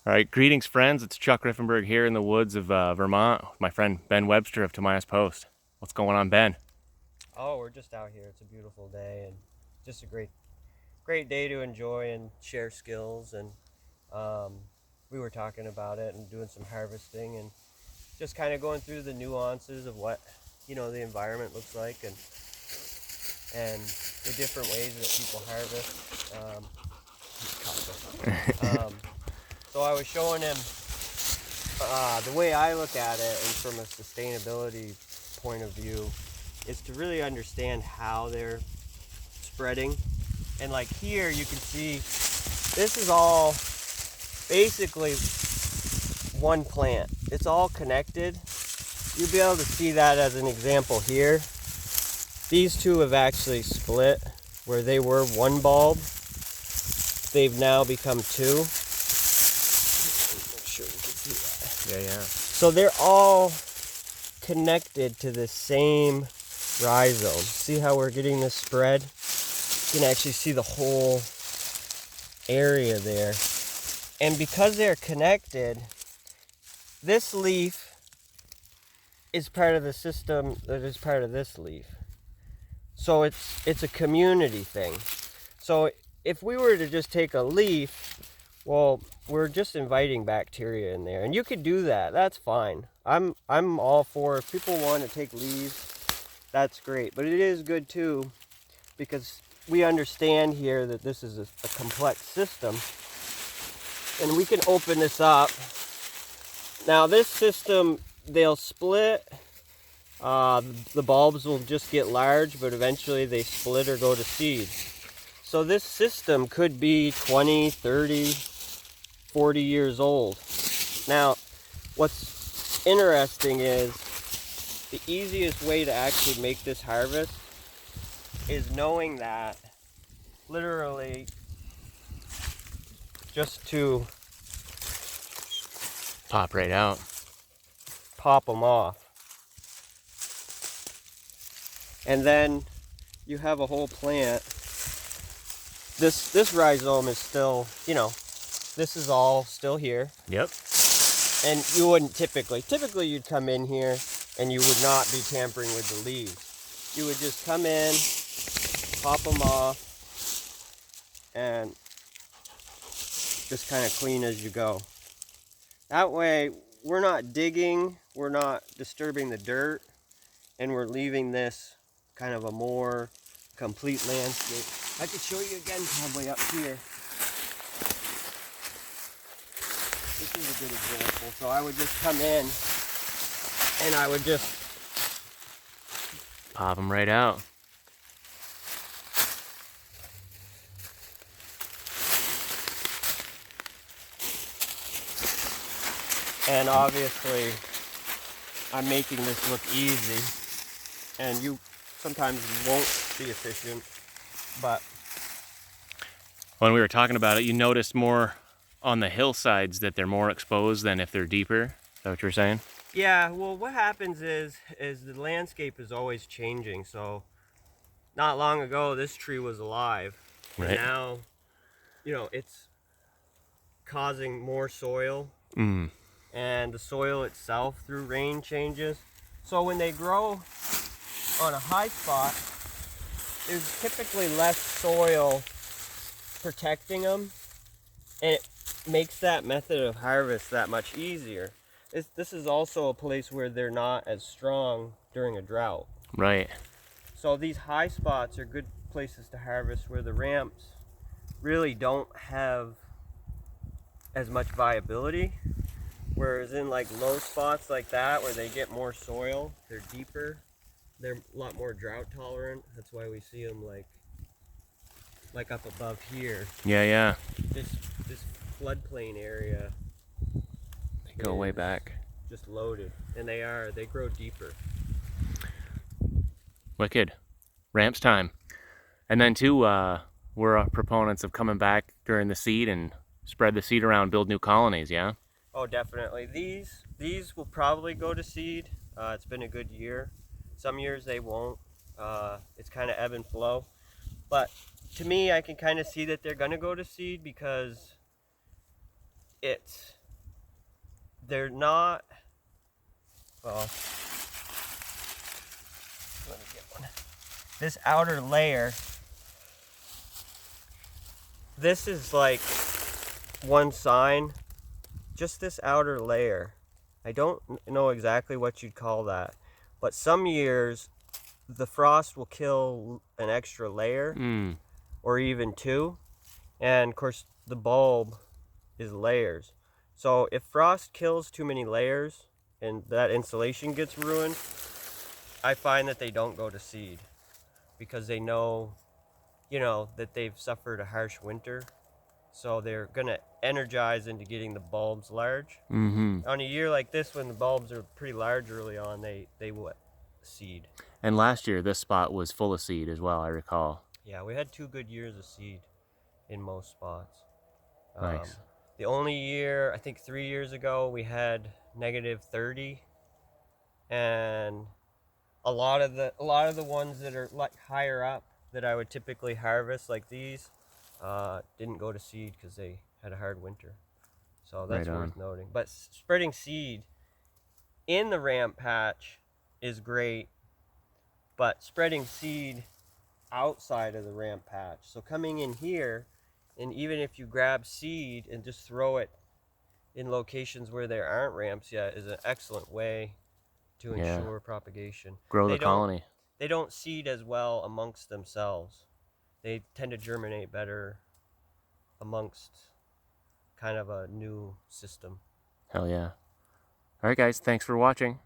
All right, greetings, friends. It's Chuck Riffenberg here in the woods of Vermont with my friend Ben Webster of Tamias Post. What's going on, Ben? Oh, we're just out here. It's a beautiful day and just a great day to enjoy and share skills. And um, we were talking about it and doing some harvesting and just kind of going through the nuances of what the environment looks like and the different ways that people harvest. So I was showing him the way I look at it, and from a sustainability point of view, is to really understand how they're spreading. And like here you can see this is all basically one plant. It's all connected. You'll be able to see that as an example here. These two have actually split. Where they were one bulb, they've now become two. Make sure you can see that. Yeah. So they're all connected to the same rhizome. See how we're getting this spread? You can actually see the whole area there. And because they're connected, this leaf is part of the system that is part of this leaf. So it's a community thing. So if we were to just take a leaf, well, we're just inviting bacteria in there. And you could do that. That's fine. I'm all for, if people want to take leaves, that's great. But it is good too, because we understand here that this is a complex system. And we can open this up. Now this system, they'll split. The bulbs will just get large, but eventually they split or go to seed. So this system could be 20, 30, 40 years old. Now, what's interesting is the easiest way to actually make this harvest is knowing that literally just to Pop right out. pop them off. And then you have a whole plant. This rhizome is still, this is all still here. Yep. And you wouldn't typically you'd come in here and you would not be tampering with the leaves. You would just come in, pop them off, and just kind of clean as you go. That way, we're not digging, we're not disturbing the dirt, and we're leaving this kind of a more complete landscape. I could show you again probably up here. This is a good example. So I would just come in and I would just Pop them right out. and obviously I'm making this look easy, and you sometimes won't be efficient, but When we were talking about it, you noticed more on the hillsides that they're more exposed than if they're deeper. Is that what you were saying? yeah, well, what happens is the landscape is always changing. So not long ago this tree was alive, and Right. now it's causing more soil, Mm. and the soil itself through rain changes. So when they grow on a high spot, there's typically less soil protecting them, and it makes that method of harvest that much easier. This is also a place where they're not as strong during a drought. Right. So these high spots are good places to harvest, where the ramps really don't have as much viability. Whereas in like low spots like that, where they get more soil, they're deeper, they're a lot more drought tolerant. That's why we see them like up above here. Yeah. This floodplain area They go way back. just loaded, and they grow deeper. Wicked. Ramps time. And then too, we're proponents of coming back during the seed and spread the seed around, build new colonies, yeah? Oh, definitely. These will probably go to seed. It's been a good year. Some years they won't. It's kind of ebb and flow. But to me, I can kind of see that they're going to go to seed, because they're not, well, let me get one. This outer layer, this is like one sign, just this outer layer. I don't know exactly what you'd call that, but some years the frost will kill an extra layer or even two, and of course the bulb is layers. So if frost kills too many layers and that insulation gets ruined, I find that they don't go to seed because they know, that they've suffered a harsh winter. So they're gonna energize into getting the bulbs large. On a year like this, when the bulbs are pretty large early on, they will seed. And last year, this spot was full of seed as well, I recall. Yeah, we had 2 good years of seed in most spots. Nice. The only year, I think 3 years ago, we had -30, and a lot of the ones that are like higher up that I would typically harvest, like these, didn't go to seed because they had a hard winter. So that's Right on. worth noting. But spreading seed in the ramp patch is great, but spreading seed outside of the ramp patch. So coming in here, and even if you grab seed and just throw it in locations where there aren't ramps yet, is an excellent way to ensure propagation. Grow the colony. They don't seed as well amongst themselves. They tend to germinate better amongst kind of a new system. Hell yeah. All right, guys, thanks for watching.